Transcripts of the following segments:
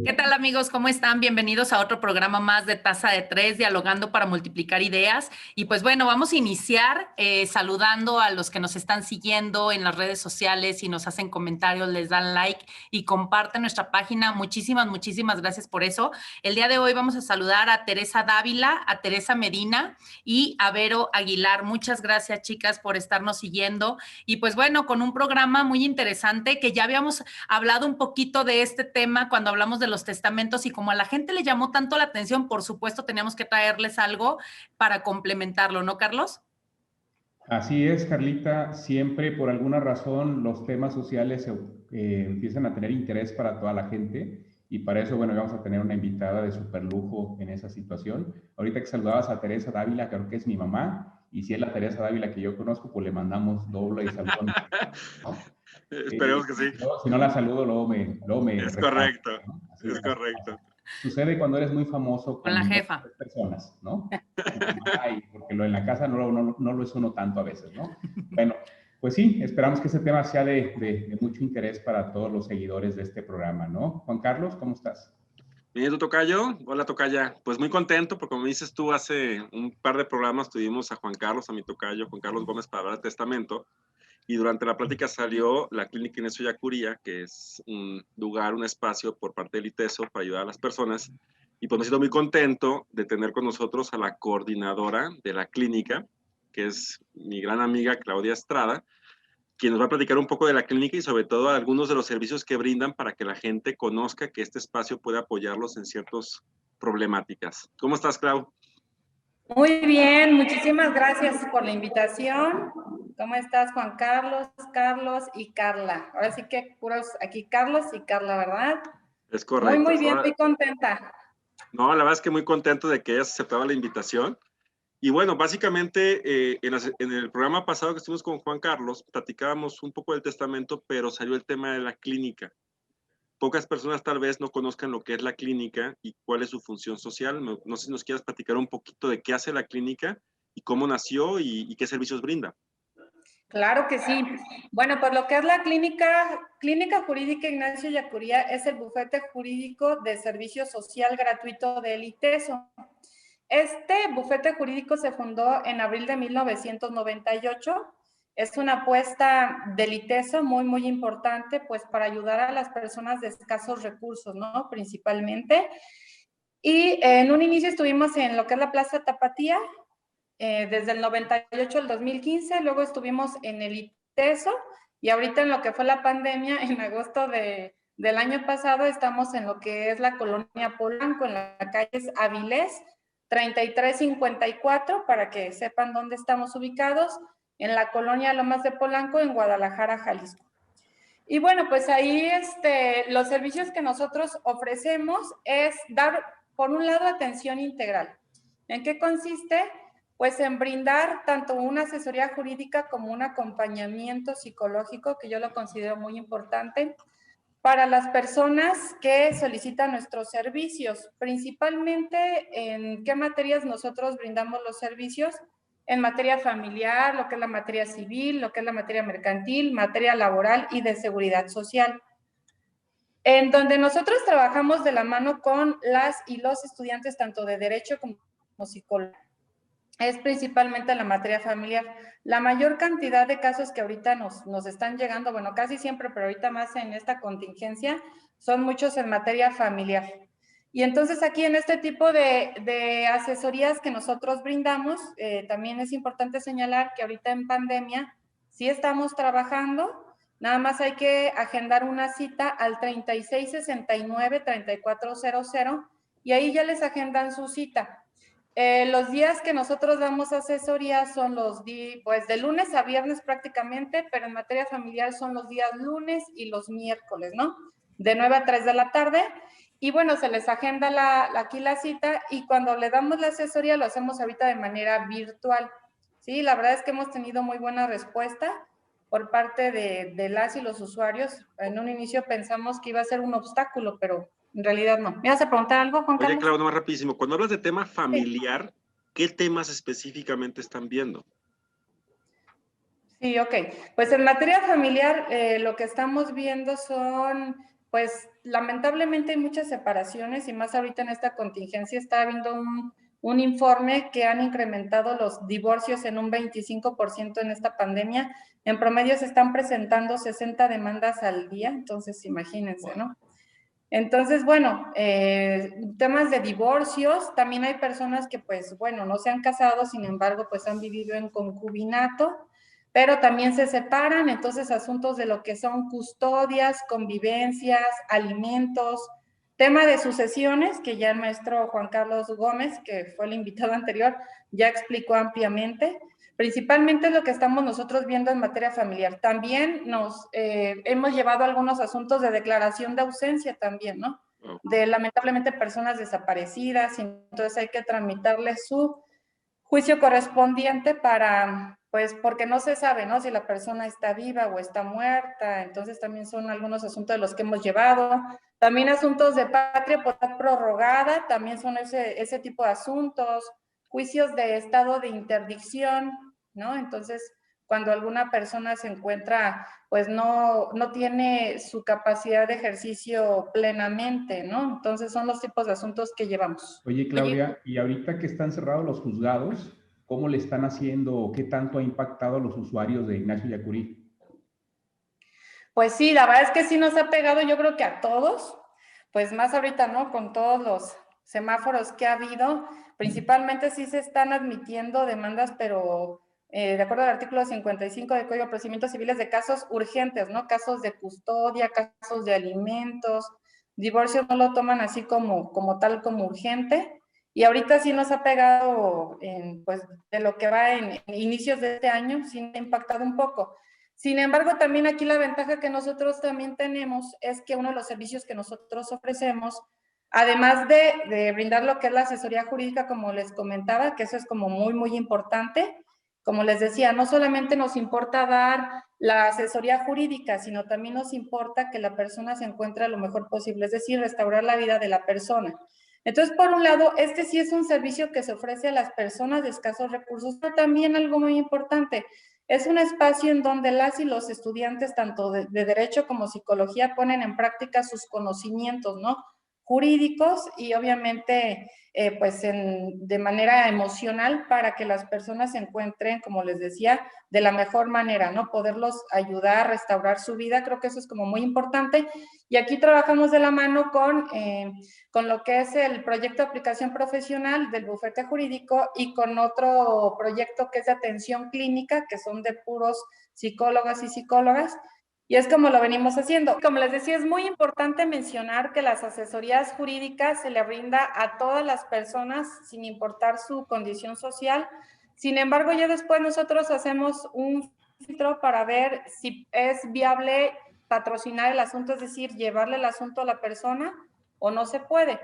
¿Qué tal amigos? ¿Cómo están? Bienvenidos a otro programa más de Taza de Tres, dialogando para multiplicar ideas. Y pues bueno, vamos a iniciar saludando a los que nos están siguiendo en las redes sociales y nos hacen comentarios, les dan like y comparten nuestra página. Muchísimas gracias por eso. El día de hoy vamos a saludar a Teresa Dávila, a Teresa Medina y a Vero Aguilar. Muchas gracias, chicas, por estarnos siguiendo. Y pues bueno, con un programa muy interesante que ya habíamos hablado un poquito de este tema cuando hablamos de los testamentos y como a la gente le llamó tanto la atención, por supuesto teníamos que traerles algo para complementarlo, ¿no, Carlos? Así es, Carlita. Siempre, por alguna razón, los temas sociales empiezan a tener interés para toda la gente y para eso, bueno, vamos a tener una invitada de super lujo en esa situación. Ahorita que saludabas a Teresa Dávila, creo que es mi mamá, y si es la Teresa Dávila que yo conozco, pues le mandamos doble saludo a mi mamá, ¿no? Esperemos que sí. Si no la saludo, luego me Es regaña, correcto, ¿no? Así es me correcto. pasa. Sucede cuando eres muy famoso Con la con dos o jefa. tres personas, ¿no? Tu mamá y porque lo en la casa no lo es uno tanto a veces, ¿no? Bueno, pues sí, esperamos que ese tema sea de mucho interés para todos los seguidores de este programa, ¿no? Juan Carlos, ¿cómo estás? Bien, ¿tu tocayo? Hola, tocaya. Pues muy contento, porque como dices tú, hace un par de programas tuvimos a Juan Carlos, a mi tocayo, Juan Carlos Gómez, para hablar de testamento, y durante la plática salió la Clínica Inés Yacuría, que es un lugar, un espacio por parte del ITESO para ayudar a las personas, y pues me siento muy contento de tener con nosotros a la coordinadora de la clínica, que es mi gran amiga Claudia Estrada, quien nos va a platicar un poco de la clínica y sobre todo algunos de los servicios que brindan para que la gente conozca que este espacio puede apoyarlos en ciertas problemáticas. ¿Cómo estás, Clau? Muy bien, muchísimas gracias por la invitación. ¿Cómo estás, Juan Carlos, Carlos y Carla? Ahora sí que puros aquí Carlos y Carla, ¿verdad? Es correcto. Muy bien, Ahora, muy contenta. no, la verdad es que muy contento de que hayas aceptado la invitación. Y bueno, básicamente en el programa pasado que estuvimos con Juan Carlos, platicábamos un poco del testamento, pero salió el tema de la clínica. Pocas personas tal vez no conozcan lo que es la clínica y cuál es su función social. No sé si nos quieras platicar un poquito de qué hace la clínica y cómo nació y qué servicios brinda. Claro que sí. Bueno, pues lo que es la Clínica Jurídica Ignacio Yacuría es el bufete jurídico de servicio social gratuito del ITESO. Este bufete jurídico se fundó en abril de 1998. Es una apuesta del ITESO muy importante, pues para ayudar a las personas de escasos recursos, ¿no? Principalmente. Y en un inicio estuvimos en lo que es la Plaza Tapatía, desde el 98 al 2015, luego estuvimos en el ITESO y ahorita en lo que fue la pandemia, en agosto del año pasado, estamos en lo que es la colonia Polanco, en la calle Avilés, 3354, para que sepan dónde estamos ubicados, en la colonia Lomas de Polanco, en Guadalajara, Jalisco. Y bueno, pues ahí los servicios que nosotros ofrecemos es dar, por un lado, atención integral. ¿En qué consiste? Pues en brindar tanto una asesoría jurídica como un acompañamiento psicológico, que yo lo considero muy importante, para las personas que solicitan nuestros servicios. Principalmente, ¿en qué materias nosotros brindamos los servicios? En materia familiar, lo que es la materia civil, lo que es la materia mercantil, materia laboral y de seguridad social. En donde nosotros trabajamos de la mano con las y los estudiantes tanto de Derecho como Psicología. Es principalmente la materia familiar. La mayor cantidad de casos que ahorita nos están llegando, bueno, casi siempre, pero ahorita más en esta contingencia, son muchos en materia familiar. Y entonces aquí en este tipo de asesorías que nosotros brindamos, también es importante señalar que ahorita en pandemia sí estamos trabajando, nada más hay que agendar una cita al 3669-3400 y ahí ya les agendan su cita. Los días que nosotros damos asesoría son los días, pues de lunes a viernes prácticamente, pero en materia familiar son los días lunes y los miércoles, ¿no? De 9 a 3 de la tarde. Y bueno, se les agenda aquí la cita y cuando le damos la asesoría lo hacemos ahorita de manera virtual. Sí, la verdad es que hemos tenido muy buena respuesta por parte de las y los usuarios. En un inicio pensamos que iba a ser un obstáculo, pero en realidad no. ¿Me vas a preguntar algo, Juan Oye, Carlos? Clau, más rapidísimo. Cuando hablas de tema familiar, Sí. ¿qué temas específicamente están viendo? Sí, ok. Pues en materia familiar, lo que estamos viendo son, pues lamentablemente hay muchas separaciones y más ahorita en esta contingencia está habiendo un informe que han incrementado los divorcios en un 25% en esta pandemia. En promedio se están presentando 60 demandas al día, entonces imagínense, ¿no? Entonces, bueno, temas de divorcios, también hay personas que pues, bueno, no se han casado, sin embargo, pues han vivido en concubinato, pero también se separan, entonces asuntos de lo que son custodias, convivencias, alimentos, tema de sucesiones, que ya el maestro Juan Carlos Gómez, que fue el invitado anterior, ya explicó ampliamente. Principalmente lo que estamos nosotros viendo en materia familiar. También nos hemos llevado algunos asuntos de declaración de ausencia también, ¿no? De lamentablemente personas desaparecidas, y entonces hay que tramitarle su juicio correspondiente para, pues, porque no se sabe, ¿no? Si la persona está viva o está muerta, entonces también son algunos asuntos de los que hemos llevado. También asuntos de patria potestad prorrogada, también son ese tipo de asuntos, juicios de estado de interdicción, ¿no? Entonces, cuando alguna persona se encuentra, pues no tiene su capacidad de ejercicio plenamente, ¿no? Entonces son los tipos de asuntos que llevamos. Oye, Claudia, y ahorita que están cerrados los juzgados, ¿cómo le están haciendo o qué tanto ha impactado a los usuarios de Ignacio Yacurí? Pues sí, la verdad es que sí nos ha pegado, yo creo que a todos, pues más ahorita, ¿no? Con todos los semáforos que ha habido, principalmente sí se están admitiendo demandas, pero de acuerdo al artículo 55 del Código de Procedimientos Civiles, de casos urgentes, ¿no? Casos de custodia, casos de alimentos, divorcio no lo toman así como tal, como urgente. Y ahorita sí nos ha pegado, pues de lo que va en inicios de este año, sí ha impactado un poco. Sin embargo, también aquí la ventaja que nosotros también tenemos es que uno de los servicios que nosotros ofrecemos, además de brindar lo que es la asesoría jurídica, como les comentaba, que eso es como muy, muy importante, como les decía, no solamente nos importa dar la asesoría jurídica, sino también nos importa que la persona se encuentre lo mejor posible, es decir, restaurar la vida de la persona. Entonces, por un lado, este sí es un servicio que se ofrece a las personas de escasos recursos, pero también algo muy importante, es un espacio en donde las y los estudiantes, tanto de Derecho como Psicología, ponen en práctica sus conocimientos, ¿no? Jurídicos y obviamente, pues de manera emocional para que las personas se encuentren, como les decía, de la mejor manera, ¿no? Poderlos ayudar a restaurar su vida, creo que eso es como muy importante. Y aquí trabajamos de la mano con lo que es el proyecto de aplicación profesional del bufete jurídico y con otro proyecto que es de atención clínica, que son de puros psicólogas y psicólogas. Y es como lo venimos haciendo. Como les decía, es muy importante mencionar que las asesorías jurídicas se le brinda a todas las personas sin importar su condición social. Sin embargo, ya después nosotros hacemos un filtro para ver si es viable patrocinar el asunto, es decir, llevarle el asunto a la persona o no se puede.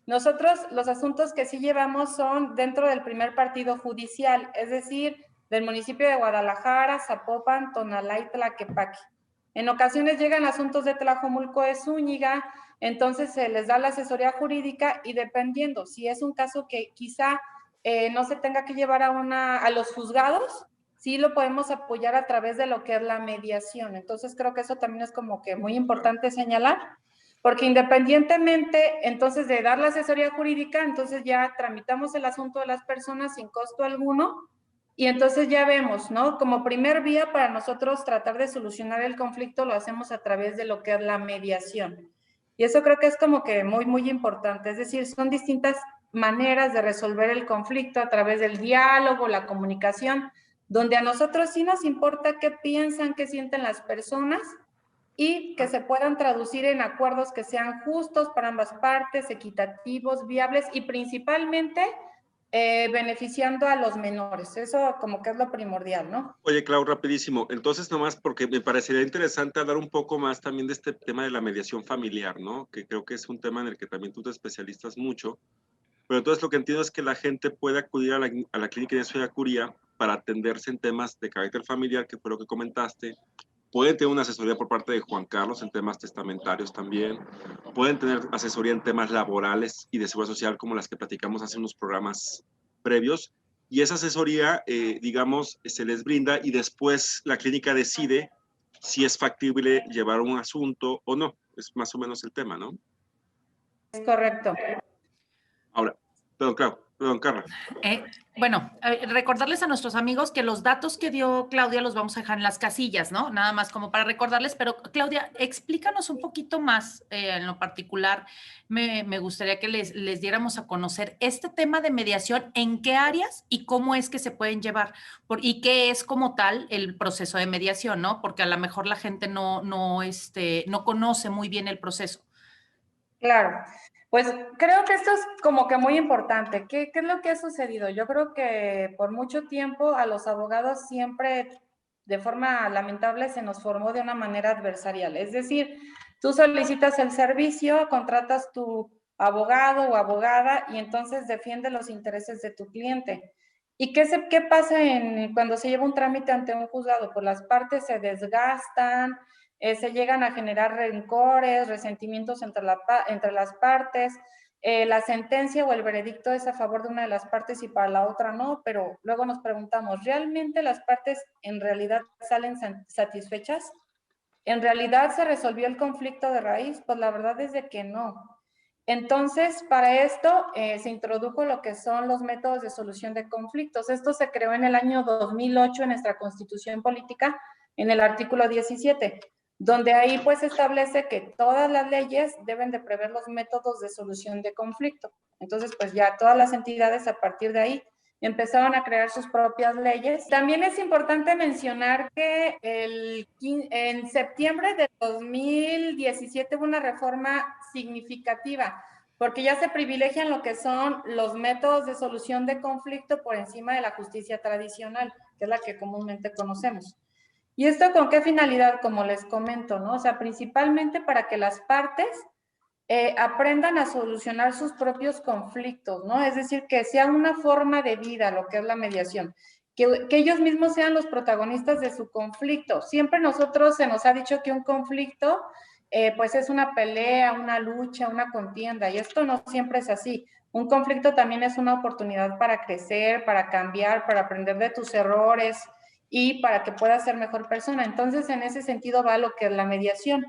Nosotros los asuntos que sí llevamos son dentro del primer partido judicial, es decir, del municipio de Guadalajara, Zapopan, Tonalá y Tlaquepaque. En ocasiones llegan asuntos de Tlajomulco de Zúñiga, entonces se les da la asesoría jurídica y dependiendo, si es un caso que quizá no se tenga que llevar a los juzgados, sí lo podemos apoyar a través de lo que es la mediación. Entonces creo que eso también es como que muy importante señalar, porque independientemente entonces de dar la asesoría jurídica, entonces ya tramitamos el asunto de las personas sin costo alguno. Y entonces ya vemos, ¿no? Como primer vía para nosotros tratar de solucionar el conflicto lo hacemos a través de lo que es la mediación. Y eso creo que es como que muy, muy importante. Es decir, son distintas maneras de resolver el conflicto a través del diálogo, la comunicación, donde a nosotros sí nos importa qué piensan, qué sienten las personas y que se puedan traducir en acuerdos que sean justos para ambas partes, equitativos, viables y principalmente beneficiando a los menores. Eso como que es lo primordial, ¿no? Oye, Clau, rapidísimo. Entonces, nomás porque me parecería interesante hablar un poco más también de este tema de la mediación familiar, ¿no? Que creo que es un tema en el que también tú te especialistas mucho. Pero entonces lo que entiendo es que la gente puede acudir a la clínica de Ignacio Yacuría para atenderse en temas de carácter familiar, que fue lo que comentaste. Pueden tener una asesoría por parte de Juan Carlos en temas testamentarios también. Pueden tener asesoría en temas laborales y de seguridad social, como las que platicamos hace unos programas previos. y esa asesoría, digamos, se les brinda y después la clínica decide si es factible llevar un asunto o no. Es más o menos el tema, ¿no? Es correcto. Ahora, perdón, Carla. Bueno, recordarles a nuestros amigos que los datos que dio Claudia los vamos a dejar en las casillas, ¿no? Nada más como para recordarles, pero Claudia, explícanos un poquito más en lo particular. Me gustaría que les diéramos a conocer este tema de mediación, en qué áreas y cómo es que se pueden llevar, y qué es como tal el proceso de mediación, ¿no? Porque a lo mejor la gente no conoce muy bien el proceso. Claro, pues creo que esto es como que muy importante. ¿Qué es lo que ha sucedido? Yo creo que por mucho tiempo a los abogados siempre, de forma lamentable, se nos formó de una manera adversarial. Es decir, tú solicitas el servicio, contratas tu abogado o abogada y entonces defiende los intereses de tu cliente. ¿Y qué pasa cuando se lleva un trámite ante un juzgado? Pues las partes se desgastan, se llegan a generar rencores, resentimientos entre las partes, la sentencia o el veredicto es a favor de una de las partes y para la otra no, pero luego nos preguntamos, ¿realmente las partes en realidad salen satisfechas? ¿En realidad se resolvió el conflicto de raíz? Pues la verdad es de que no. Entonces, para esto se introdujo lo que son los métodos de solución de conflictos. Esto se creó en el año 2008 en nuestra Constitución Política, en el artículo 17, donde ahí pues establece que todas las leyes deben de prever los métodos de solución de conflicto. Entonces, pues ya todas las entidades a partir de ahí empezaron a crear sus propias leyes. También es importante mencionar que en septiembre de 2017 hubo una reforma significativa, porque ya se privilegian lo que son los métodos de solución de conflicto por encima de la justicia tradicional, que es la que comúnmente conocemos. ¿Y esto con qué finalidad? Como les comento, ¿no? O sea, principalmente para que las partes aprendan a solucionar sus propios conflictos, ¿no? Es decir, que sea una forma de vida lo que es la mediación, que ellos mismos sean los protagonistas de su conflicto. Siempre se nos ha dicho que un conflicto, pues es una pelea, una lucha, una contienda, y esto no siempre es así. Un conflicto también es una oportunidad para crecer, para cambiar, para aprender de tus errores y para que puedas ser mejor persona. Entonces, en ese sentido va lo que es la mediación.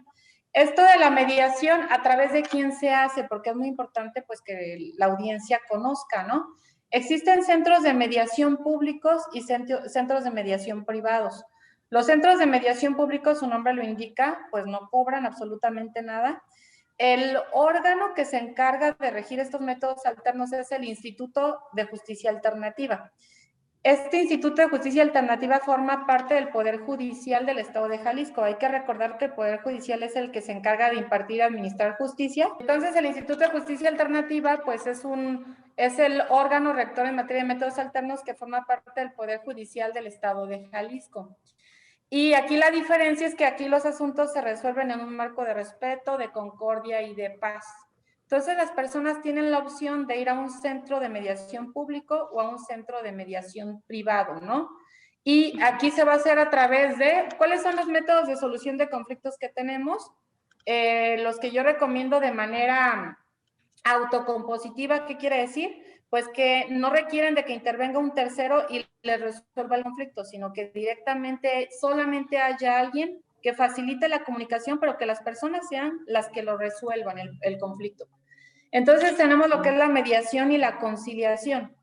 Esto de la mediación, ¿a través de quién se hace? Porque es muy importante pues que la audiencia conozca, ¿no? Existen centros de mediación públicos y centros de mediación privados. Los centros de mediación públicos, su nombre lo indica, pues no cobran absolutamente nada. El órgano que se encarga de regir estos métodos alternos es el Instituto de Justicia Alternativa. Este Instituto de Justicia Alternativa forma parte del Poder Judicial del Estado de Jalisco. Hay que recordar que el Poder Judicial es el que se encarga de impartir y administrar justicia. Entonces, el Instituto de Justicia Alternativa, pues es el órgano rector en materia de métodos alternos que forma parte del Poder Judicial del Estado de Jalisco. Y aquí la diferencia es que aquí los asuntos se resuelven en un marco de respeto, de concordia y de paz. Entonces las personas tienen la opción de ir a un centro de mediación público o a un centro de mediación privado, ¿no? Y aquí se va a hacer a través de, ¿cuáles son los métodos de solución de conflictos que tenemos? Los que yo recomiendo de manera autocompositiva, ¿qué quiere decir? Pues que no requieren de que intervenga un tercero y les resuelva el conflicto, sino que directamente solamente haya alguien que facilite la comunicación, pero que las personas sean las que lo resuelvan, el conflicto. Entonces tenemos lo que es la mediación y la conciliación.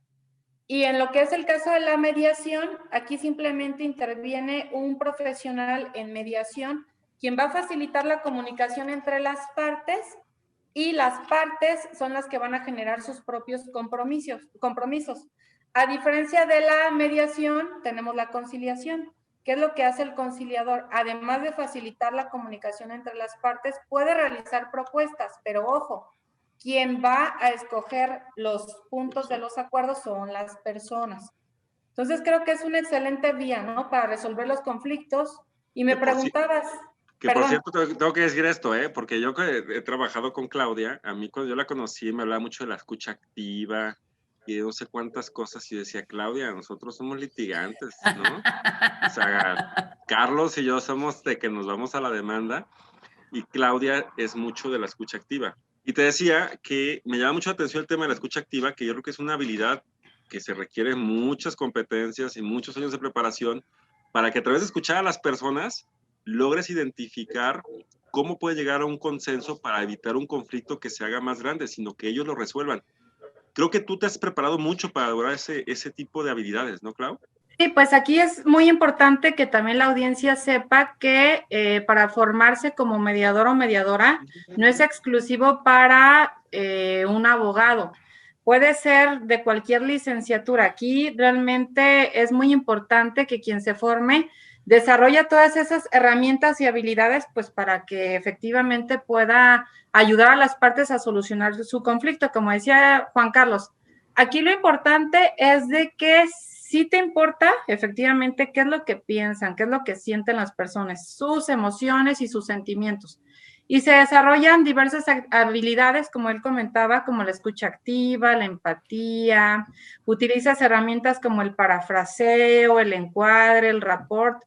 Y en lo que es el caso de la mediación, aquí simplemente interviene un profesional en mediación, quien va a facilitar la comunicación entre las partes, y las partes son las que van a generar sus propios compromisos. A diferencia de la mediación, tenemos la conciliación. ¿Qué es lo que hace el conciliador? Además de facilitar la comunicación entre las partes, puede realizar propuestas, pero ojo, quien va a escoger los puntos de los acuerdos son las personas. Entonces creo que es una excelente vía, ¿no? Para resolver los conflictos. Y me preguntabas... Que por cierto, tengo que decir esto, porque yo que he trabajado con Claudia, a mí cuando yo la conocí me hablaba mucho de la escucha activa y de no sé cuántas cosas, y decía, Claudia, nosotros somos litigantes, ¿no? O sea, Carlos y yo somos de que nos vamos a la demanda, y Claudia es mucho de la escucha activa. Y te decía que me llama mucho la atención el tema de la escucha activa, que yo creo que es una habilidad que se requieren muchas competencias y muchos años de preparación para que a través de escuchar a las personas logres identificar cómo puede llegar a un consenso para evitar un conflicto que se haga más grande, sino que ellos lo resuelvan. Creo que tú te has preparado mucho para lograr ese tipo de habilidades, ¿no, Clau? Sí, pues aquí es muy importante que también la audiencia sepa que para formarse como mediador o mediadora no es exclusivo para un abogado. Puede ser de cualquier licenciatura. Aquí realmente es muy importante que quien se forme desarrolle todas esas herramientas y habilidades, pues para que efectivamente pueda ayudar a las partes a solucionar su conflicto. Como decía Juan Carlos, aquí lo importante es de que sí te importa efectivamente qué es lo que piensan, qué es lo que sienten las personas, sus emociones y sus sentimientos. Y se desarrollan diversas habilidades, como él comentaba, como la escucha activa, la empatía, utilizas herramientas como el parafraseo, el encuadre, el rapport,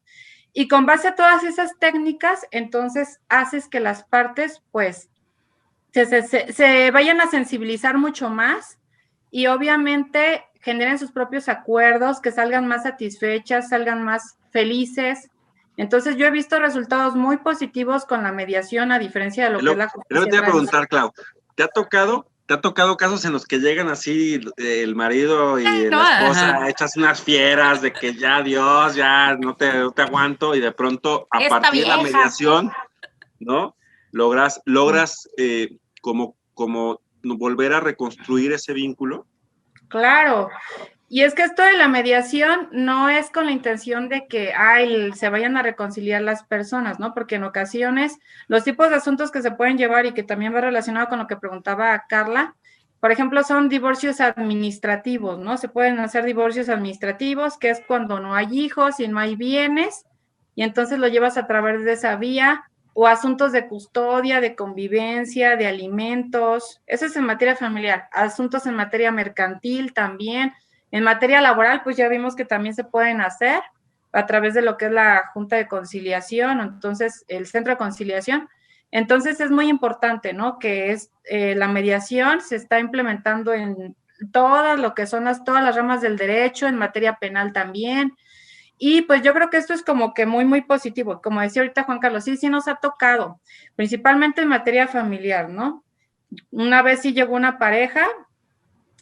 y con base a todas esas técnicas, entonces haces que las partes, pues, se vayan a sensibilizar mucho más y obviamente generen sus propios acuerdos, que salgan más satisfechas, salgan más felices. Entonces yo he visto resultados muy positivos con la mediación, a diferencia de lo que es la justicia. Te voy a preguntar, Clau, ¿te ha tocado casos en los que llegan así el marido y la esposa hechas unas fieras de que ya Dios, ya no te aguanto, y de pronto a partir de la mediación, ¿no? Logras como volver a reconstruir ese vínculo? Claro, y es que esto de la mediación no es con la intención de que se vayan a reconciliar las personas, ¿no? Porque en ocasiones los tipos de asuntos que se pueden llevar y que también va relacionado con lo que preguntaba Carla, por ejemplo, son divorcios administrativos, ¿no? Se pueden hacer divorcios administrativos, que es cuando no hay hijos y no hay bienes, y entonces lo llevas a través de esa vía, o asuntos de custodia, de convivencia, de alimentos, eso es en materia familiar, asuntos en materia mercantil también, en materia laboral, pues ya vimos que también se pueden hacer a través de lo que es la Junta de Conciliación, entonces el Centro de Conciliación. Entonces es muy importante, ¿no? Que la mediación se está implementando en todas lo que son todas las ramas del derecho, en materia penal también. Y pues yo creo que esto es como que muy, muy positivo. Como decía ahorita Juan Carlos, sí nos ha tocado, principalmente en materia familiar, ¿no? Una vez sí llegó una pareja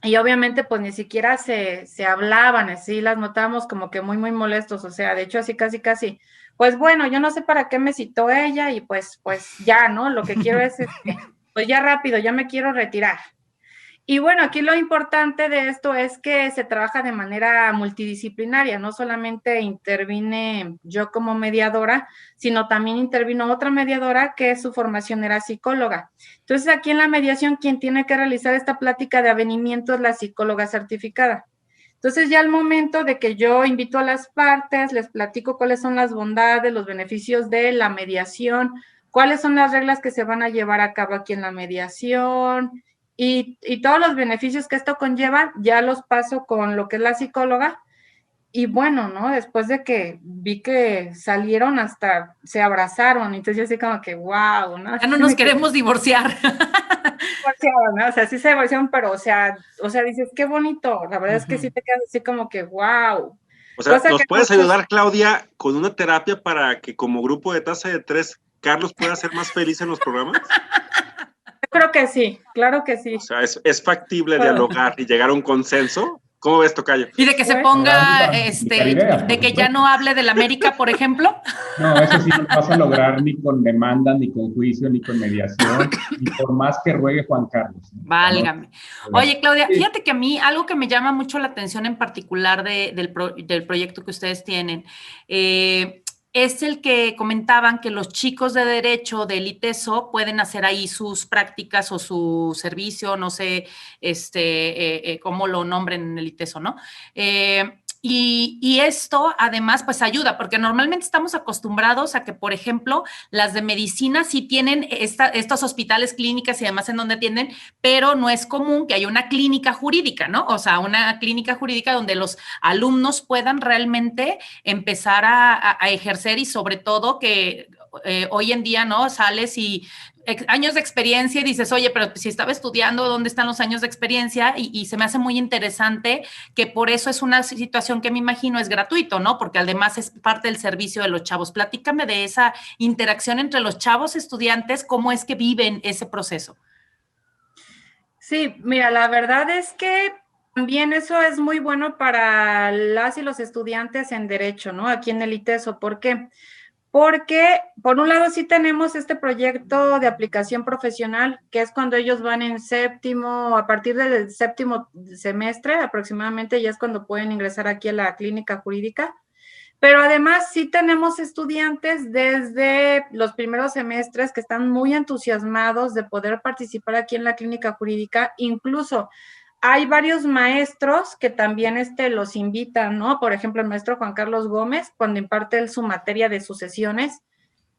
y obviamente pues ni siquiera se hablaban, así las notamos como que muy, muy molestos, o sea, de hecho así casi, pues bueno, yo no sé para qué me citó ella y pues ya, ¿no? Lo que quiero es, pues ya rápido, ya me quiero retirar. Y bueno, aquí lo importante de esto es que se trabaja de manera multidisciplinaria, no solamente intervine yo como mediadora, sino también intervino otra mediadora que su formación era psicóloga. Entonces, aquí en la mediación, quien tiene que realizar esta plática de avenimiento es la psicóloga certificada. Entonces, ya al momento de que yo invito a las partes, les platico cuáles son las bondades, los beneficios de la mediación, cuáles son las reglas que se van a llevar a cabo aquí en la mediación, y todos los beneficios que esto conlleva, ya los paso con lo que es la psicóloga. Y bueno, ¿no? Después de que vi que salieron, hasta se abrazaron. Entonces yo así como que, wow, ¿no? Ya no nos queremos divorciar. ¿no? O sea, sí se divorciaron, pero, o sea, dices, qué bonito. La verdad es que sí te quedas así como que, wow. O sea, ¿nos puedes ayudar, Claudia, con una terapia para que como grupo de Taza de Tres, Carlos pueda ser más feliz en los programas? Yo creo que sí, claro que sí. O sea, ¿es factible dialogar y llegar a un consenso? ¿Cómo ves, tocayo? Y de que se ponga, de que ya no hable del América, por ejemplo. No, eso sí no lo vas a lograr ni con demanda, ni con juicio, ni con mediación, ni por más que ruegue Juan Carlos. Válgame. Oye, Claudia, fíjate que a mí algo que me llama mucho la atención en particular del proyecto que ustedes tienen, es el que comentaban que los chicos de derecho del ITESO pueden hacer ahí sus prácticas o su servicio, no sé cómo lo nombren en el ITESO, ¿no? Y esto además pues ayuda, porque normalmente estamos acostumbrados a que, por ejemplo, las de medicina sí tienen estos hospitales, clínicas y demás en donde atienden, pero no es común que haya una clínica jurídica, ¿no? O sea, una clínica jurídica donde los alumnos puedan realmente empezar a ejercer y sobre todo que hoy en día, ¿no? Sales y años de experiencia y dices, oye, pero si estaba estudiando, ¿dónde están los años de experiencia? Y se me hace muy interesante que por eso es una situación que me imagino es gratuito, ¿no? Porque además es parte del servicio de los chavos. Platícame de esa interacción entre los chavos estudiantes, cómo es que viven ese proceso. Sí, mira, la verdad es que también eso es muy bueno para las y los estudiantes en Derecho, ¿no? Aquí en el ITESO. ¿Por qué? Porque, por un lado, sí tenemos este proyecto de aplicación profesional, que es cuando ellos van en séptimo, a partir del séptimo semestre aproximadamente, ya es cuando pueden ingresar aquí a la clínica jurídica. Pero además sí tenemos estudiantes desde los primeros semestres que están muy entusiasmados de poder participar aquí en la clínica jurídica. Incluso hay varios maestros que también los invitan, ¿no? Por ejemplo, el maestro Juan Carlos Gómez, cuando imparte su materia de sucesiones.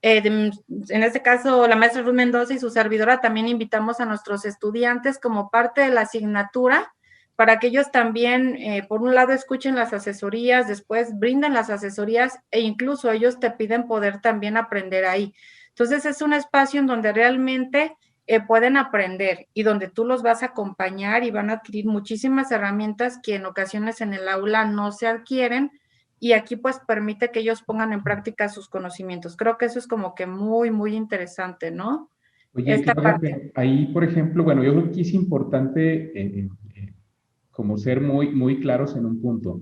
En este caso, la maestra Ruth Mendoza y su servidora también invitamos a nuestros estudiantes como parte de la asignatura para que ellos también, por un lado, escuchen las asesorías, después brindan las asesorías e incluso ellos te piden poder también aprender ahí. Entonces, es un espacio en donde realmente pueden aprender y donde tú los vas a acompañar y van a adquirir muchísimas herramientas que en ocasiones en el aula no se adquieren y aquí pues permite que ellos pongan en práctica sus conocimientos. Creo que eso es como que muy, muy interesante, ¿no? Oye, Esta Claudia, parte. ahí, por ejemplo, bueno, yo creo que es importante como ser muy, muy claros en un punto.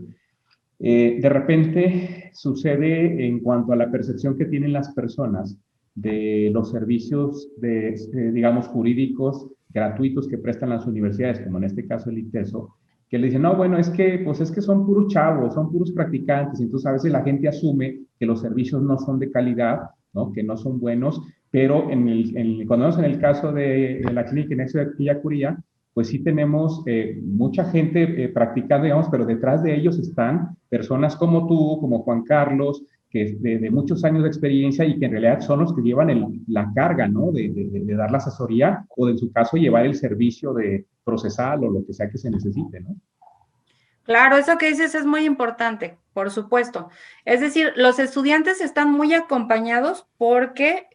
De repente sucede en cuanto a la percepción que tienen las personas de los servicios digamos, jurídicos gratuitos que prestan las universidades, como en este caso el ITESO, que le dicen, no, bueno, pues es que son puros chavos, son puros practicantes, entonces a veces la gente asume que los servicios no son de calidad, ¿no? Que no son buenos, pero cuando vemos en el caso de la clínica Nexo de Quillacuría, pues sí tenemos mucha gente practicando, digamos, pero detrás de ellos están personas como tú, como Juan Carlos, que de muchos años de experiencia y que en realidad son los que llevan la carga, ¿no? De dar la asesoría o de, en su caso, llevar el servicio de procesal o lo que sea que se necesite, ¿no? Claro, eso que dices es muy importante, por supuesto. Es decir, los estudiantes están muy acompañados porque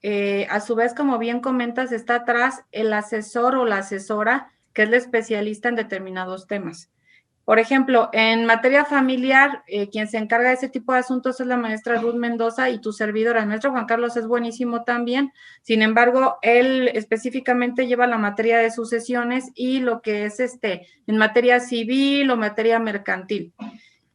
a su vez, como bien comentas, está atrás el asesor o la asesora que es la especialista en determinados temas. Por ejemplo, en materia familiar, quien se encarga de ese tipo de asuntos es la maestra Ruth Mendoza y tu servidora. El maestro Juan Carlos es buenísimo también. Sin embargo, él específicamente lleva la materia de sucesiones y lo que es en materia civil o materia mercantil.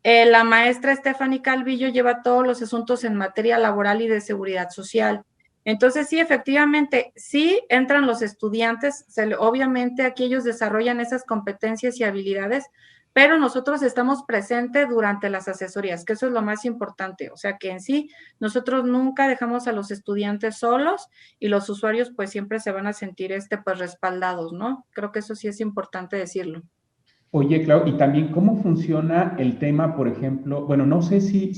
La maestra Stephanie Calvillo lleva todos los asuntos en materia laboral y de seguridad social. Entonces, sí, efectivamente, sí entran los estudiantes, obviamente aquí ellos desarrollan esas competencias y habilidades, pero nosotros estamos presentes durante las asesorías, que eso es lo más importante. O sea, que en sí, nosotros nunca dejamos a los estudiantes solos y los usuarios pues siempre se van a sentir pues respaldados, ¿no? Creo que eso sí es importante decirlo. Oye, Clau, y también cómo funciona el tema, por ejemplo, bueno, no sé si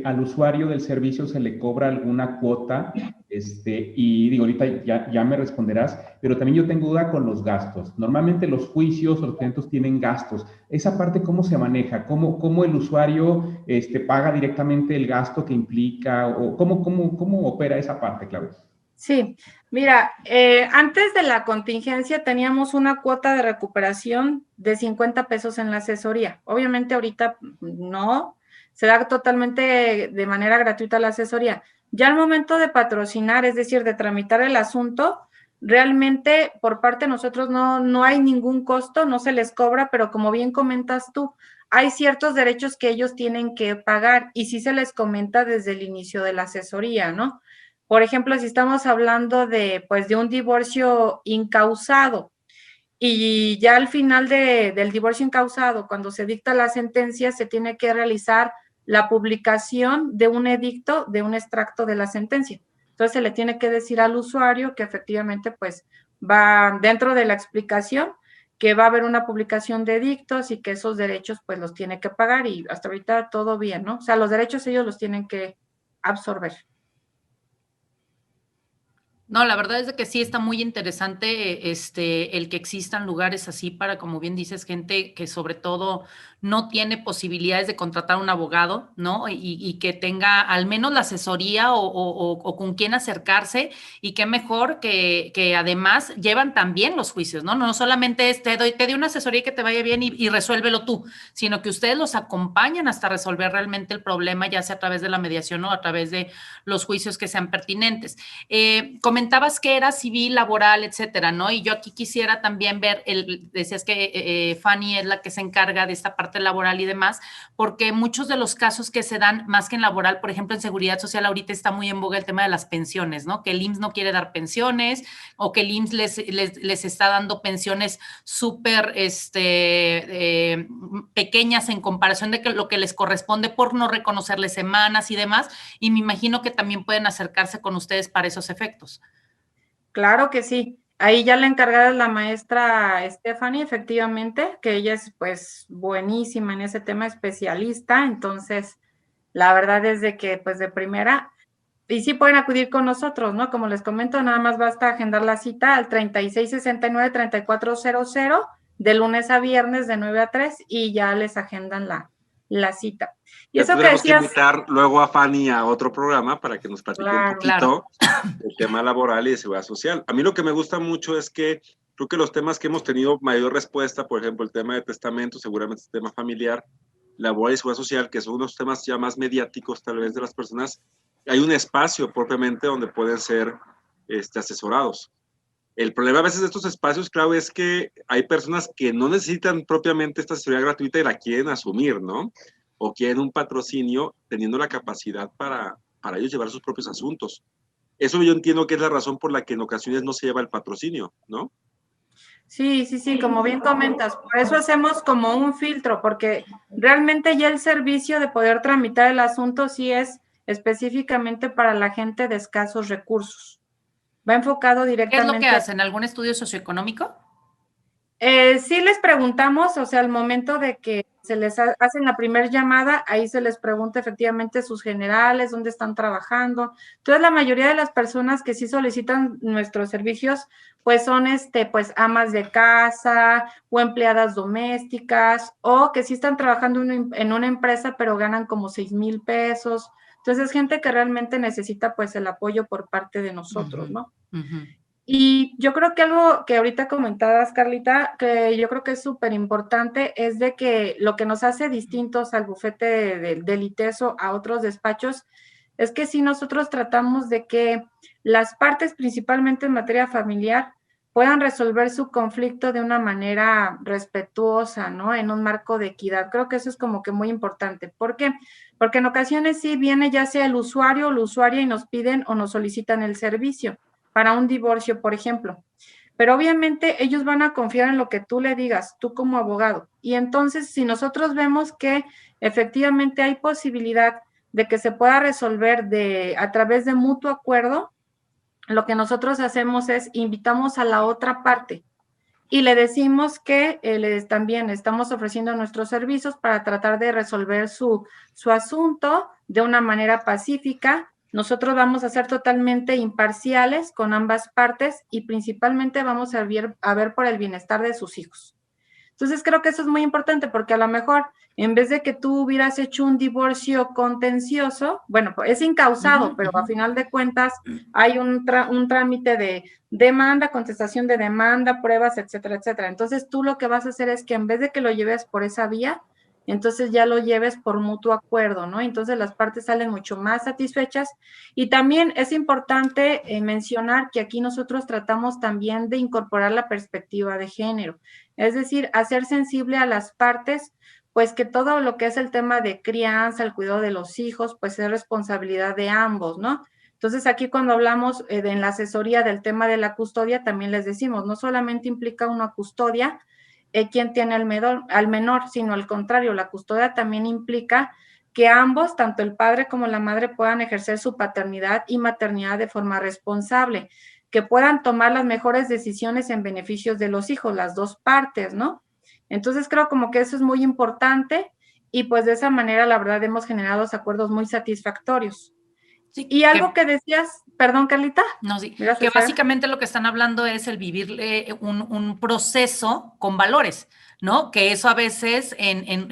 al usuario del servicio se le cobra alguna cuota, y digo, ahorita ya me responderás, pero también yo tengo duda con los gastos. Normalmente los juicios o los clientes tienen gastos. Esa parte, ¿cómo se maneja? ¿Cómo el usuario paga directamente el gasto que implica? ¿O cómo opera esa parte, Clau? Sí, mira, antes de la contingencia teníamos una cuota de recuperación de 50 pesos en la asesoría. Obviamente ahorita no, se da totalmente de manera gratuita la asesoría. Ya al momento de patrocinar, es decir, de tramitar el asunto, realmente por parte de nosotros no hay ningún costo, no se les cobra, pero como bien comentas tú, hay ciertos derechos que ellos tienen que pagar y sí se les comenta desde el inicio de la asesoría, ¿no? Por ejemplo, si estamos hablando pues, de un divorcio incausado y ya al final del divorcio incausado, cuando se dicta la sentencia, se tiene que realizar la publicación de un edicto, de un extracto de la sentencia. Entonces, se le tiene que decir al usuario que efectivamente, pues, va dentro de la explicación, que va a haber una publicación de edictos y que esos derechos, pues, los tiene que pagar y hasta ahorita todo bien, ¿no? O sea, los derechos ellos los tienen que absorber. No, la verdad es de que sí está muy interesante el que existan lugares así para, como bien dices, gente que sobre todo no tiene posibilidades de contratar un abogado, ¿no? Y que tenga al menos la asesoría o con quién acercarse y qué mejor que además llevan también los juicios, ¿no? No solamente es te doy una asesoría que te vaya bien y resuélvelo tú, sino que ustedes los acompañan hasta resolver realmente el problema, ya sea a través de la mediación o a través de los juicios que sean pertinentes. Comentabas que era civil, laboral, etcétera, ¿no? Y yo aquí quisiera también ver, decías que Fanny es la que se encarga de esta parte laboral y demás, porque muchos de los casos que se dan, más que en laboral, por ejemplo, en seguridad social, ahorita está muy en boga el tema de las pensiones, ¿no? Que el IMSS no quiere dar pensiones o que el IMSS les está dando pensiones súper pequeñas en comparación de lo que les corresponde por no reconocerles semanas y demás. Y me imagino que también pueden acercarse con ustedes para esos efectos. Claro que sí. Ahí ya la encargada es la maestra Stephanie, efectivamente, que ella es pues buenísima en ese tema, especialista. Entonces, la verdad es de que pues de primera, y sí pueden acudir con nosotros, ¿no? Como les comento, nada más basta agendar la cita al 3669-3400 de lunes a viernes de 9 a 3 y ya les agendan la cita. Y Ya eso que tendremos que decías, invitar luego a Fanny a otro programa para que nos platique un claro. poquito del tema laboral y de seguridad social. A mí lo que me gusta mucho es que creo que los temas que hemos tenido mayor respuesta, por ejemplo, el tema de testamento, seguramente el tema familiar, laboral y seguridad social, que son unos temas ya más mediáticos tal vez de las personas, hay un espacio propiamente donde pueden ser asesorados. El problema a veces de estos espacios, claro, es que hay personas que no necesitan propiamente esta asesoría gratuita y la quieren asumir, ¿no? O quieren un patrocinio teniendo la capacidad para ellos llevar sus propios asuntos. Eso yo entiendo que es la razón por la que en ocasiones no se lleva el patrocinio, ¿no? Sí, como bien comentas, por eso hacemos como un filtro, porque realmente ya el servicio de poder tramitar el asunto sí es específicamente para la gente de escasos recursos. Va enfocado ¿Qué es lo que directamente. hacen? ¿Algún estudio socioeconómico? Sí les preguntamos, o sea, al momento de que se les hacen la primera llamada, ahí se les pregunta efectivamente sus generales, dónde están trabajando. Entonces, la mayoría de las personas que sí solicitan nuestros servicios, pues son pues amas de casa o empleadas domésticas, o que sí están trabajando en una empresa, pero ganan como 6,000 pesos. Entonces, es gente que realmente necesita pues el apoyo por parte de nosotros, ¿no? Y yo creo que algo que ahorita comentabas, Carlita, que yo creo que es súper importante, es de que lo que nos hace distintos al bufete del ITESO a otros despachos, es que sí nosotros tratamos de que las partes, principalmente en materia familiar, puedan resolver su conflicto de una manera respetuosa, ¿no? En un marco de equidad. Creo que eso es como que muy importante. ¿Por qué? Porque en ocasiones sí viene ya sea el usuario o la usuaria y nos piden o nos solicitan el servicio para un divorcio, por ejemplo. Pero obviamente ellos van a confiar en lo que tú le digas, tú como abogado. Y entonces, si nosotros vemos que efectivamente hay posibilidad de que se pueda resolver a través de mutuo acuerdo, lo que nosotros hacemos es invitamos a la otra parte y le decimos que también estamos ofreciendo nuestros servicios para tratar de resolver su asunto de una manera pacífica. Nosotros vamos a ser totalmente imparciales con ambas partes y principalmente vamos a ver por el bienestar de sus hijos. Entonces creo que eso es muy importante porque a lo mejor en vez de que tú hubieras hecho un divorcio contencioso, bueno, es incausado, pero a final de cuentas hay un trámite de demanda, contestación de demanda, pruebas, etcétera, etcétera. Entonces tú lo que vas a hacer es que en vez de que lo lleves por esa vía, entonces ya lo lleves por mutuo acuerdo, ¿no? Entonces las partes salen mucho más satisfechas. Y también es importante mencionar que aquí nosotros tratamos también de incorporar la perspectiva de género, es decir, hacer sensible a las partes, pues que todo lo que es el tema de crianza, el cuidado de los hijos, pues es responsabilidad de ambos, ¿no? Entonces aquí cuando hablamos en la asesoría del tema de la custodia, también les decimos, no solamente implica una custodia, quien tiene al menor, sino al contrario, la custodia también implica que ambos, tanto el padre como la madre, puedan ejercer su paternidad y maternidad de forma responsable, que puedan tomar las mejores decisiones en beneficios de los hijos, las dos partes, ¿no? Entonces creo como que eso es muy importante y pues de esa manera la verdad hemos generado acuerdos muy satisfactorios. Sí, Y algo que decías Perdón, Carlita. No, sí, ¿Ibas a que hacer? básicamente lo que están hablando es el vivir un proceso con valores, ¿no? Que eso a veces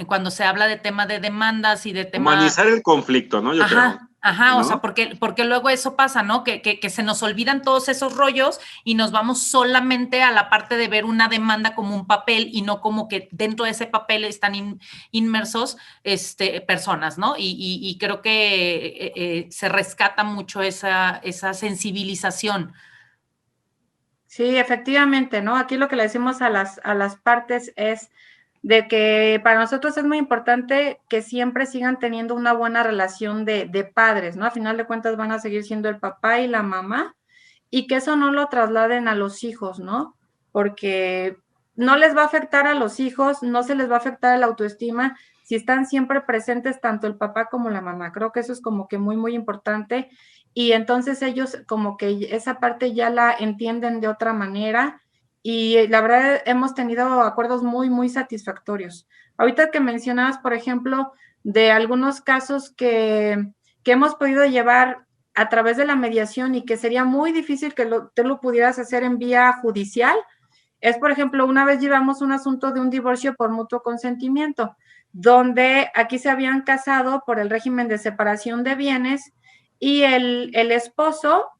cuando se habla de tema de demandas y de tema... Humanizar el conflicto, ¿no? Yo creo. Ajá, o ¿no? sea, porque luego eso pasa, ¿no? Que se nos olvidan todos esos rollos y nos vamos solamente a la parte de ver una demanda como un papel y no como que dentro de ese papel están inmersos personas, ¿no? Y creo que se rescata mucho esa sensibilización. Sí, efectivamente, ¿no? Aquí lo que le decimos a las partes es de que para nosotros es muy importante que siempre sigan teniendo una buena relación de padres, ¿no? A final de cuentas van a seguir siendo el papá y la mamá, y que eso no lo trasladen a los hijos, ¿no? Porque no les va a afectar a los hijos, no se les va a afectar la autoestima si están siempre presentes tanto el papá como la mamá. Creo que eso es como que muy, muy importante, y entonces ellos como que esa parte ya la entienden de otra manera, y la verdad hemos tenido acuerdos muy, muy satisfactorios. Ahorita que mencionabas, por ejemplo, de algunos casos que hemos podido llevar a través de la mediación y que sería muy difícil que tú lo pudieras hacer en vía judicial, es, por ejemplo, una vez llevamos un asunto de un divorcio por mutuo consentimiento, donde aquí se habían casado por el régimen de separación de bienes, y el esposo,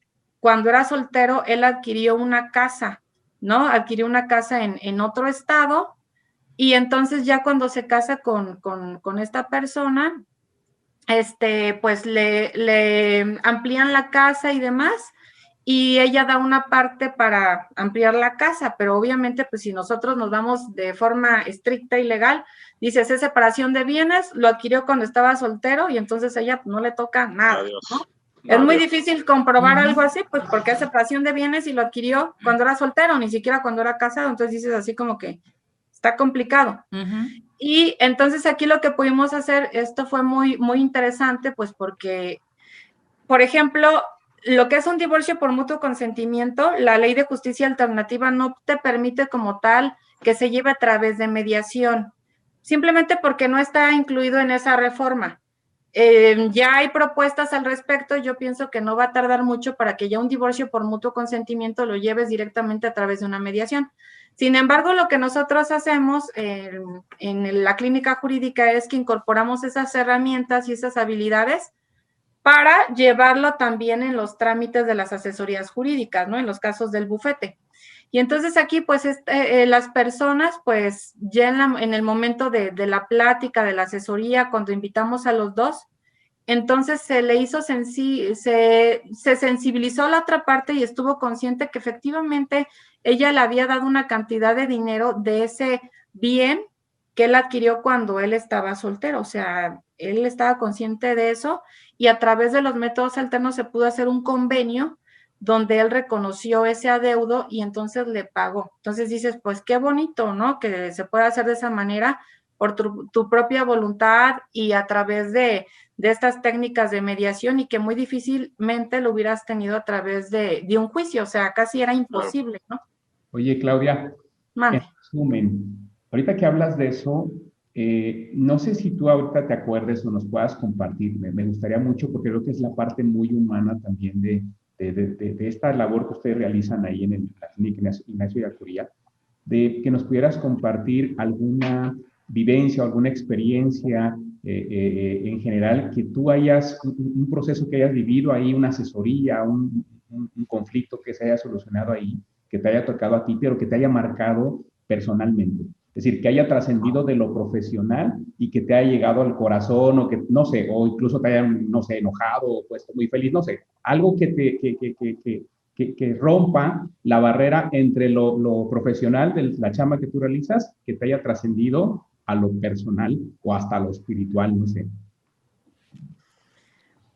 cuando era soltero, él adquirió una casa, ¿no? Adquirió una casa en otro estado, y entonces ya cuando se casa con esta persona, pues le amplían la casa y demás, y ella da una parte para ampliar la casa, pero obviamente, pues si nosotros nos vamos de forma estricta y legal, dices, es separación de bienes, lo adquirió cuando estaba soltero y entonces ella no le toca nada, ¿no? Es muy difícil comprobar algo así, pues porque es separación de bienes y lo adquirió cuando era soltero, ni siquiera cuando era casado, entonces dices así como que está complicado. Y entonces aquí lo que pudimos hacer, esto fue muy, muy interesante, pues porque, por ejemplo, lo que es un divorcio por mutuo consentimiento, la ley de justicia alternativa no te permite como tal que se lleve a través de mediación, simplemente porque no está incluido en esa reforma. Ya hay propuestas al respecto, yo pienso que no va a tardar mucho para que ya un divorcio por mutuo consentimiento lo lleves directamente a través de una mediación. Sin embargo, lo que nosotros hacemos en la clínica jurídica es que incorporamos esas herramientas y esas habilidades para llevarlo también en los trámites de las asesorías jurídicas, ¿no? En los casos del bufete. Y entonces aquí, pues, las personas, pues, ya en el momento de la plática, de la asesoría, cuando invitamos a los dos, entonces se le hizo se sensibilizó a la otra parte y estuvo consciente que efectivamente ella le había dado una cantidad de dinero de ese bien que él adquirió cuando él estaba soltero. O sea, él estaba consciente de eso, y a través de los métodos alternos se pudo hacer un convenio donde él reconoció ese adeudo y entonces le pagó. Entonces dices, pues qué bonito, ¿no? Que se pueda hacer de esa manera por tu propia voluntad y a través de estas técnicas de mediación, y que muy difícilmente lo hubieras tenido a través de un juicio, o sea, casi era imposible, ¿no? Oye, Claudia, en resumen, ahorita que hablas de eso, no sé si tú ahorita te acuerdes o nos puedas compartir, me gustaría mucho porque creo que es la parte muy humana también de esta labor que ustedes realizan ahí en la clínica Ignacio Ellacuría, de que nos pudieras compartir alguna vivencia o alguna experiencia en general, que tú hayas, un proceso que hayas vivido ahí, una asesoría, un conflicto que se haya solucionado ahí, que te haya tocado a ti, pero que te haya marcado personalmente. Es decir, que haya trascendido de lo profesional y que te haya llegado al corazón, o que, no sé, o incluso te hayan, no sé, enojado o puesto muy feliz, no sé, algo que rompa la barrera entre lo profesional de la chamba que tú realizas, que te haya trascendido a lo personal o hasta lo espiritual, no sé.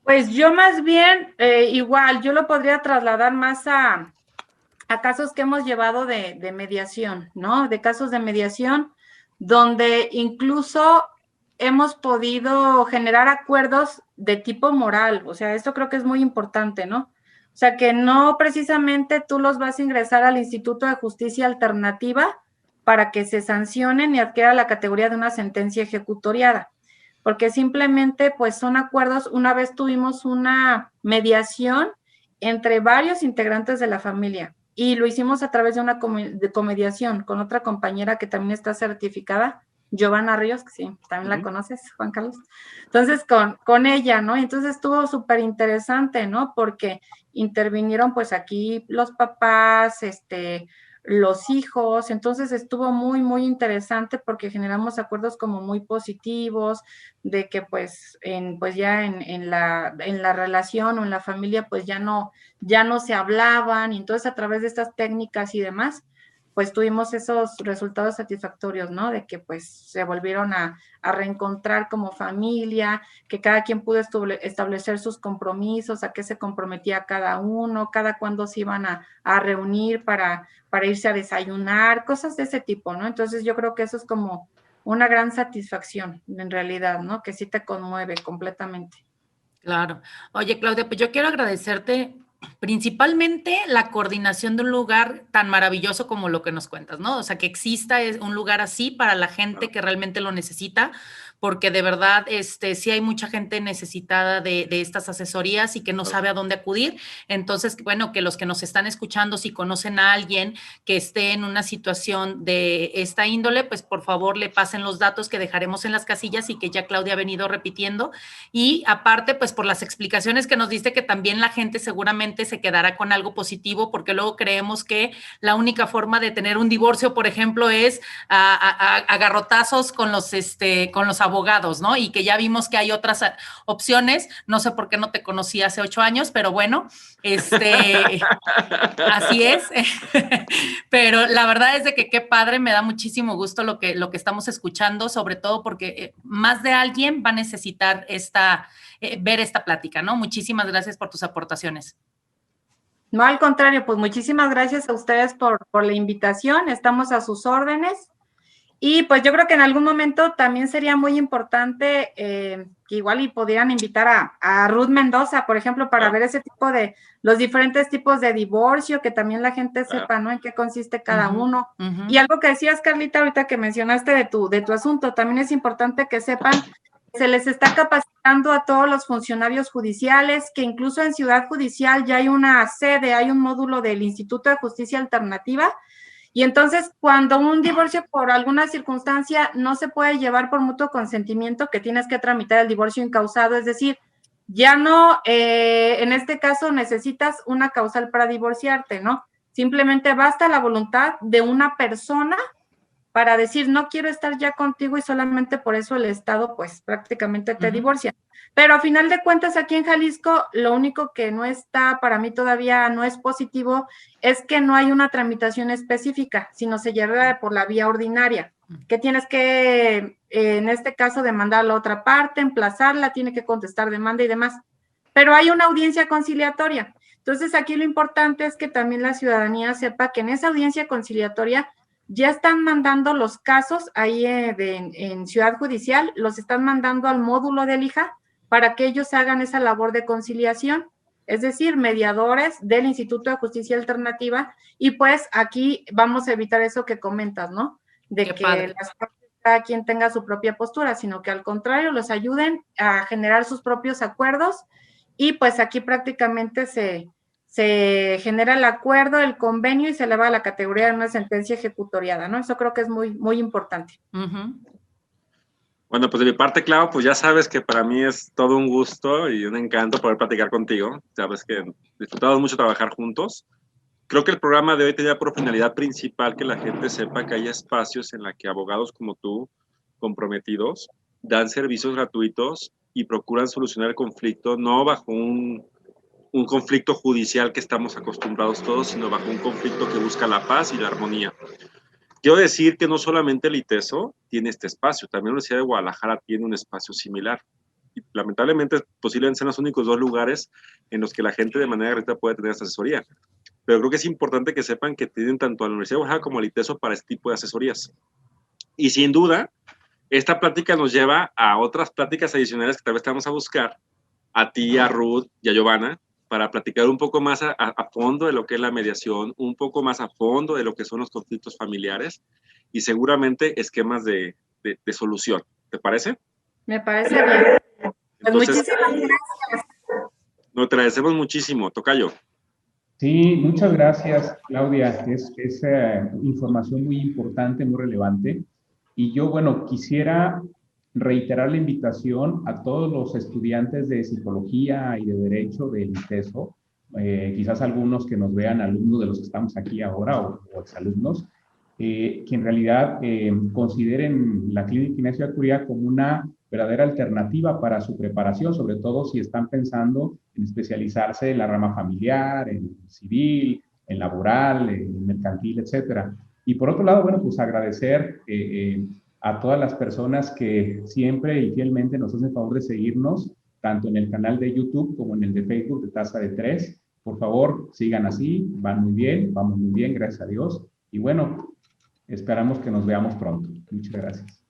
Pues yo más bien, igual, yo lo podría trasladar más a casos que hemos llevado de mediación, ¿no? De casos de mediación donde incluso hemos podido generar acuerdos de tipo moral. O sea, esto creo que es muy importante, ¿no? O sea, que no precisamente tú los vas a ingresar al Instituto de Justicia Alternativa para que se sancionen y adquiera la categoría de una sentencia ejecutoriada, porque simplemente pues son acuerdos. Una vez tuvimos una mediación entre varios integrantes de la familia. Y lo hicimos a través de una comediación con otra compañera que también está certificada, Giovanna Ríos, que sí, también la conoces, Juan Carlos. Entonces, con ella, ¿no? Entonces estuvo súper interesante, ¿no? Porque intervinieron pues aquí los papás, los hijos, entonces estuvo muy, muy interesante porque generamos acuerdos como muy positivos, de que pues, ya en la relación o en la familia pues ya no se hablaban, y entonces a través de estas técnicas y demás, pues tuvimos esos resultados satisfactorios, ¿no? De que pues se volvieron a reencontrar como familia, que cada quien pudo establecer sus compromisos, a qué se comprometía cada uno, cada cuándo se iban a reunir para irse a desayunar, cosas de ese tipo, ¿no? Entonces yo creo que eso es como una gran satisfacción en realidad, ¿no? Que sí te conmueve completamente. Claro. Oye, Claudia, pues yo quiero agradecerte principalmente la coordinación de un lugar tan maravilloso como lo que nos cuentas, ¿no? O sea, que exista un lugar así para la gente que realmente lo necesita, porque de verdad, sí hay mucha gente necesitada de estas asesorías y que no sabe a dónde acudir. Entonces, bueno, que los que nos están escuchando, si conocen a alguien que esté en una situación de esta índole, pues por favor le pasen los datos que dejaremos en las casillas y que ya Claudia ha venido repitiendo. Y aparte, pues por las explicaciones que nos diste, que también la gente seguramente se quedará con algo positivo, porque luego creemos que la única forma de tener un divorcio, por ejemplo, es a garrotazos con los abogados, ¿no? Y que ya vimos que hay otras opciones. No sé por qué no te conocí hace 8 años, pero bueno, así es. Pero la verdad es de que qué padre, me da muchísimo gusto lo que estamos escuchando, sobre todo porque más de alguien va a necesitar ver esta plática, ¿no? Muchísimas gracias por tus aportaciones. No, al contrario, pues muchísimas gracias a ustedes por la invitación, estamos a sus órdenes. Y pues yo creo que en algún momento también sería muy importante que igual y pudieran invitar a Ruth Mendoza, por ejemplo, para ver ese tipo de, los diferentes tipos de divorcio, que también la gente sepa, ¿no? En qué consiste cada uno. Y algo que decías, Carlita, ahorita que mencionaste de tu asunto, también es importante que sepan que se les está capacitando a todos los funcionarios judiciales, que incluso en Ciudad Judicial ya hay una sede, hay un módulo del Instituto de Justicia Alternativa. Y entonces, cuando un divorcio por alguna circunstancia no se puede llevar por mutuo consentimiento, que tienes que tramitar el divorcio incausado, es decir, ya no, en este caso necesitas una causal para divorciarte, ¿no? Simplemente basta la voluntad de una persona para decir, no quiero estar ya contigo, y solamente por eso el Estado, pues, prácticamente te divorcia. Pero a final de cuentas, aquí en Jalisco, lo único que no está, para mí todavía no es positivo, es que no hay una tramitación específica, sino se lleva por la vía ordinaria, que tienes que, en este caso, demandar a la otra parte, emplazarla, tiene que contestar demanda y demás. Pero hay una audiencia conciliatoria. Entonces, aquí lo importante es que también la ciudadanía sepa que en esa audiencia conciliatoria ya están mandando los casos ahí en Ciudad Judicial, los están mandando al módulo del IJA para que ellos hagan esa labor de conciliación, es decir, mediadores del Instituto de Justicia Alternativa, y pues aquí vamos a evitar eso que comentas, ¿no? De Qué que padre. cada quien tenga su propia postura, sino que al contrario, los ayuden a generar sus propios acuerdos, y pues aquí prácticamente se genera el acuerdo, el convenio, y se eleva a la categoría de una sentencia ejecutoriada, ¿no? Eso creo que es muy, muy importante. Bueno, pues de mi parte, Clau, pues ya sabes que para mí es todo un gusto y un encanto poder platicar contigo. Sabes que disfrutamos mucho trabajar juntos. Creo que el programa de hoy tenía por finalidad principal que la gente sepa que hay espacios en los que abogados como tú, comprometidos, dan servicios gratuitos y procuran solucionar el conflicto, no bajo un conflicto judicial que estamos acostumbrados todos, sino bajo un conflicto que busca la paz y la armonía. Quiero decir que no solamente el ITESO tiene este espacio, también la Universidad de Guadalajara tiene un espacio similar. Y lamentablemente, posiblemente sean los únicos dos lugares en los que la gente de manera gratuita puede tener esta asesoría. Pero creo que es importante que sepan que tienen tanto a la Universidad de Guadalajara como al ITESO para este tipo de asesorías. Y sin duda, esta plática nos lleva a otras pláticas adicionales que tal vez te vamos a buscar, a ti, a Ruth y a Giovanna, para platicar un poco más a fondo de lo que es la mediación, un poco más a fondo de lo que son los conflictos familiares y seguramente esquemas de solución. ¿Te parece? Me parece bien. Pues entonces, muchísimas gracias. nos agradecemos muchísimo, Tocayo. Sí, muchas gracias, Claudia. Es información muy importante, muy relevante. Y yo, bueno, quisiera reiterar la invitación a todos los estudiantes de psicología y de derecho del ITESO, quizás algunos que nos vean alumnos de los que estamos aquí ahora o exalumnos, que en realidad consideren la Clínica Ignacio Ellacuría como una verdadera alternativa para su preparación, sobre todo si están pensando en especializarse en la rama familiar, en civil, en laboral, en mercantil, etcétera. Y por otro lado, bueno, pues agradecer a todas las personas que siempre y fielmente nos hacen el favor de seguirnos, tanto en el canal de YouTube como en el de Facebook de Taza de Tres. Por favor, sigan así, van muy bien, vamos muy bien, gracias a Dios. Y bueno, esperamos que nos veamos pronto. Muchas gracias.